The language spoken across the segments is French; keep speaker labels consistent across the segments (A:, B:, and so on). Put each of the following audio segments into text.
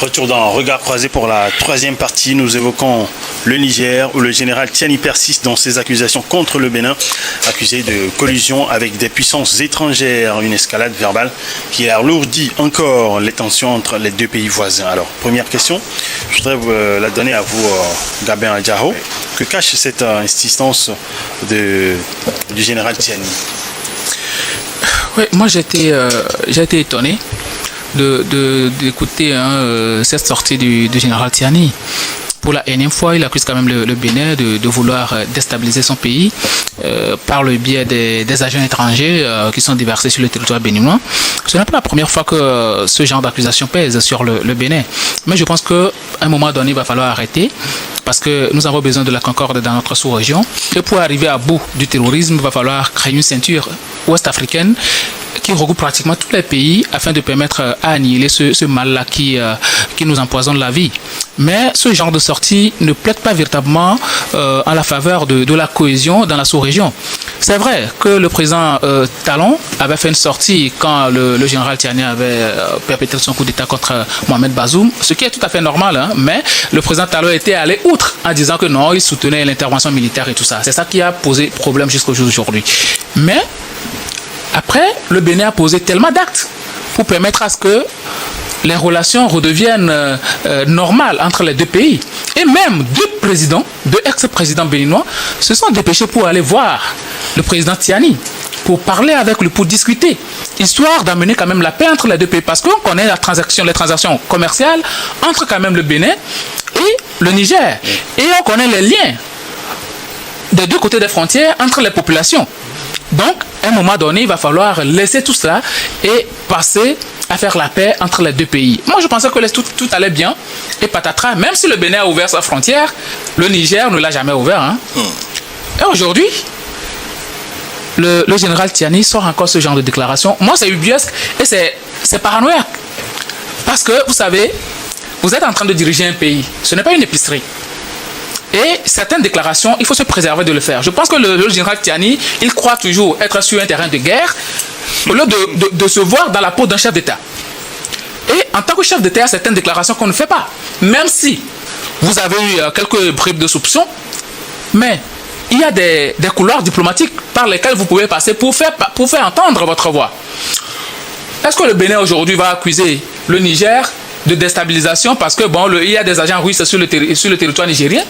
A: Retour dans Regard croisé pour la troisième partie. Nous évoquons le Niger où le général Tiani persiste dans ses accusations contre le Bénin, accusé de collusion avec des puissances étrangères. Une escalade verbale qui alourdit encore les tensions entre les deux pays voisins. Alors, première question, je voudrais la donner à vous, Gabin Adjaro. Que cache cette insistance du général Tiani?
B: Oui, moi j'ai été étonné d'écouter cette sortie du général Tiani. Pour la énième fois, il accuse quand même le Bénin de vouloir déstabiliser son pays par le biais des agents étrangers qui sont déversés sur le territoire béninois. Ce n'est pas la première fois que ce genre d'accusation pèse sur le Bénin. Mais je pense qu'à un moment donné, il va falloir arrêter parce que nous avons besoin de la concorde dans notre sous-région. Et pour arriver à bout du terrorisme, il va falloir créer une ceinture ouest-africaine qui regroupe pratiquement tous les pays afin de permettre à annihiler ce mal-là qui nous empoisonne la vie. Mais ce genre de sortie ne plaide pas véritablement en la faveur de la cohésion dans la sous-région. C'est vrai que le président Talon avait fait une sortie quand le général Tiani avait perpétré son coup d'État contre Mohamed Bazoum, ce qui est tout à fait normal, hein, mais le président Talon était allé outre en disant que non, il soutenait l'intervention militaire et tout ça. C'est ça qui a posé problème jusqu'au jour d'aujourd'hui. Mais après, le Bénin a posé tellement d'actes pour permettre à ce que les relations redeviennent normales entre les deux pays. Et même deux ex-présidents béninois se sont dépêchés pour aller voir le président Tiani, pour parler avec lui, pour discuter, histoire d'amener quand même la paix entre les deux pays. Parce qu'on connaît les transactions commerciales entre quand même le Bénin et le Niger. Et on connaît les liens des deux côtés des frontières entre les populations. Donc, à un moment donné, il va falloir laisser tout cela et passer à faire la paix entre les deux pays. Moi, je pensais que tout allait bien. Et patatras, même si le Bénin a ouvert sa frontière, le Niger ne l'a jamais ouvert. Hein. Et aujourd'hui, le général Tiani sort encore ce genre de déclaration. Moi, c'est ubuesque et c'est paranoïaque. Parce que, vous savez, vous êtes en train de diriger un pays. Ce n'est pas une épicerie. Et certaines déclarations, il faut se préserver de le faire. Je pense que le général Tiani, il croit toujours être sur un terrain de guerre au lieu de se voir dans la peau d'un chef d'État. Et en tant que chef d'État, il y a certaines déclarations qu'on ne fait pas. Même si vous avez eu quelques bribes de soupçons, mais il y a des couloirs diplomatiques par lesquels vous pouvez passer pour faire entendre votre voix. Est-ce que le Bénin aujourd'hui va accuser le Niger de déstabilisation parce que il y a des agents russes sur le territoire nigérien?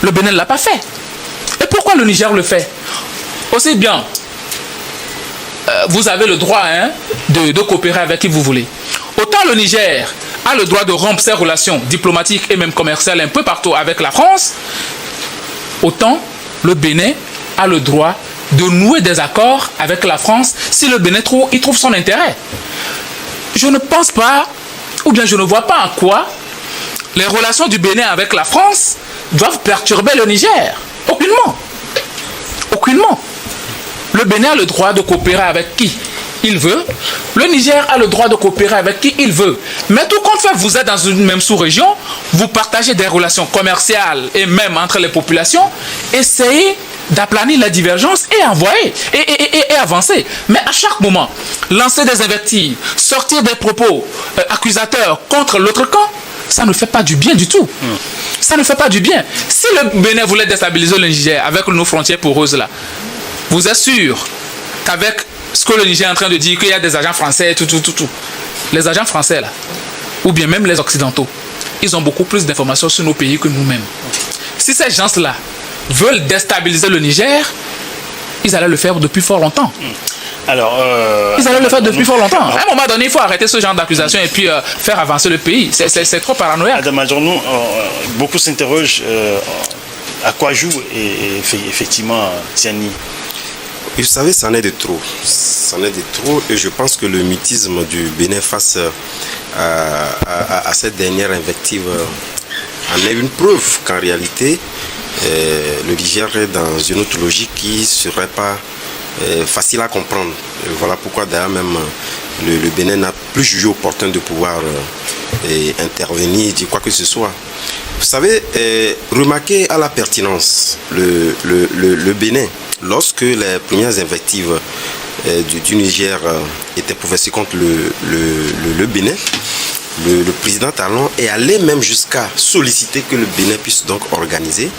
B: Le Bénin ne l'a pas fait. Et pourquoi le Niger le fait? Aussi bien, vous avez le droit de coopérer avec qui vous voulez. Autant le Niger a le droit de rompre ses relations diplomatiques et même commerciales un peu partout avec la France, autant le Bénin a le droit de nouer des accords avec la France si le Bénin trouve son intérêt. Je ne pense pas, ou bien je ne vois pas en quoi les relations du Bénin avec la France doivent perturber le Niger. Aucunement. Aucunement. Le Bénin a le droit de coopérer avec qui il veut. Le Niger a le droit de coopérer avec qui il veut. Mais tout compte fait, vous êtes dans une même sous-région, vous partagez des relations commerciales et même entre les populations. Essayez d'aplanir la divergence et envoyer et avancer. Mais à chaque moment, lancer des invectives, sortir des propos accusateurs contre l'autre camp, ça ne fait pas du bien du tout. Ça ne fait pas du bien. Si le Bénin voulait déstabiliser le Niger avec nos frontières poreuses là, vous êtes sûr qu'avec ce que le Niger est en train de dire, qu'il y a des agents français, tout. Les agents français là, ou bien même les occidentaux, ils ont beaucoup plus d'informations sur nos pays que nous-mêmes. Si ces gens-là veulent déstabiliser le Niger, ils allaient le faire depuis fort longtemps. Ils allaient le faire depuis fort longtemps. À un moment donné, il faut arrêter ce genre d'accusation et puis faire avancer le pays. C'est trop paranoïaque.
A: Adam Adjornou, beaucoup s'interrogent à quoi joue effectivement Tiani.
C: Vous savez, c'en est de trop. C'en est de trop et je pense que le mutisme du Bénin face à cette dernière invective en est une preuve qu'en réalité, le Niger est dans une autre logique qui ne serait pas facile à comprendre. Et voilà pourquoi d'ailleurs même le Bénin n'a plus jugé opportun de pouvoir intervenir, dire quoi que ce soit. Vous savez, remarquez à la pertinence le Bénin. Lorsque les premières invectives du Niger étaient professées contre le Bénin, le président Talon est allé même jusqu'à solliciter que le Bénin puisse donc organiser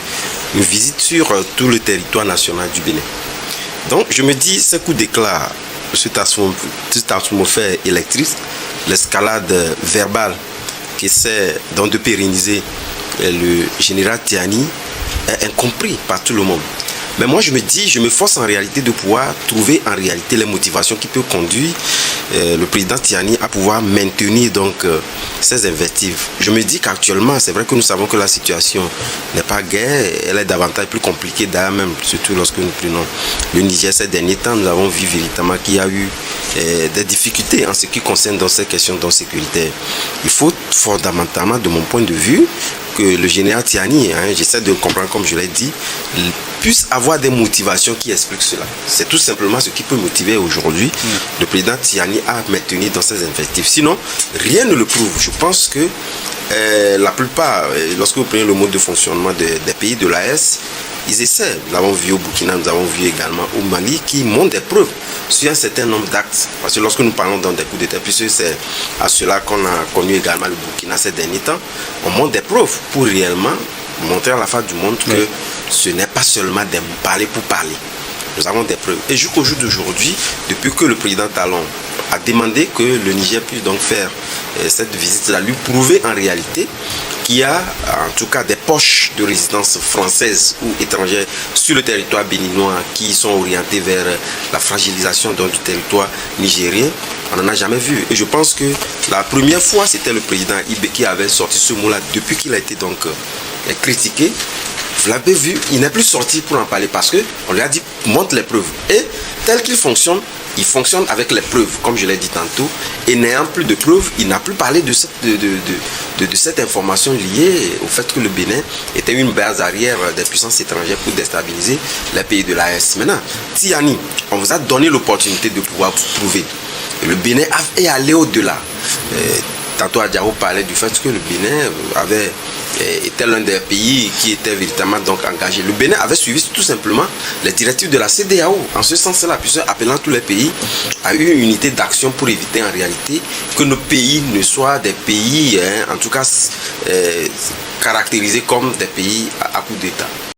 C: une visite sur tout le territoire national du Bénin. Donc je me dis, ce coup d'éclat, cette atmosphère électrique, l'escalade verbale qui essaie donc de pérenniser le général Tiani est incompris par tout le monde. Mais moi je me dis, je me force en réalité de pouvoir trouver en réalité les motivations qui peuvent conduire le président Tiani à pouvoir maintenir donc ses invectives. Je me dis qu'actuellement, c'est vrai que nous savons que la situation n'est pas guère, elle est davantage plus compliquée d'ailleurs même, surtout lorsque nous prenons le Niger ces derniers temps, nous avons vu véritablement qu'il y a eu des difficultés en ce qui concerne dans ces questions sécuritaires. Il faut fondamentalement, de mon point de vue, que le général Tiani, j'essaie de le comprendre comme je l'ai dit, puisse avoir des motivations qui expliquent cela. C'est tout simplement ce qui peut motiver aujourd'hui le président Tiani à maintenir dans ses effectifs. Sinon, rien ne le prouve. Je pense que la plupart, lorsque vous prenez le mode de fonctionnement des pays de l'AES, ils essaient. Nous l'avons vu au Burkina, nous avons vu également au Mali, qui montrent des preuves sur un certain nombre d'actes. Parce que lorsque nous parlons dans des coups d'État, puisque c'est à cela qu'on a connu également le Burkina ces derniers temps, on montre des preuves pour réellement montrer à la face du monde que ce n'est pas seulement des parler pour parler. Nous avons des preuves. Et jusqu'au jour d'aujourd'hui, depuis que le président Talon a demandé que le Niger puisse donc faire cette visite-là, lui prouver en réalité qu'il y a en tout cas des poches de résistance française ou étrangère sur le territoire béninois qui sont orientées vers la fragilisation donc, du territoire nigérien. On n'en a jamais vu. Et je pense que la première fois, c'était le président Ibé qui avait sorti ce mot-là depuis qu'il a été donc critiqué. Vous l'avez vu, il n'est plus sorti pour en parler parce qu'on lui a dit montre les preuves. Et tel qu'il fonctionne, il fonctionne avec les preuves, comme je l'ai dit tantôt. Et n'ayant plus de preuves, il n'a plus parlé de cette information liée au fait que le Bénin était une base arrière des puissances étrangères pour déstabiliser les pays de l'AES. Maintenant, Tiani, on vous a donné l'opportunité de pouvoir prouver. Et le Bénin est allé au-delà. Tantôt Adjao parlait du fait que le Bénin était l'un des pays qui était véritablement donc engagé. Le Bénin avait suivi tout simplement les directives de la CEDEAO en ce sens-là, puisque appelant tous les pays à une unité d'action pour éviter en réalité que nos pays ne soient des pays, en tout cas caractérisés comme des pays à coup d'État.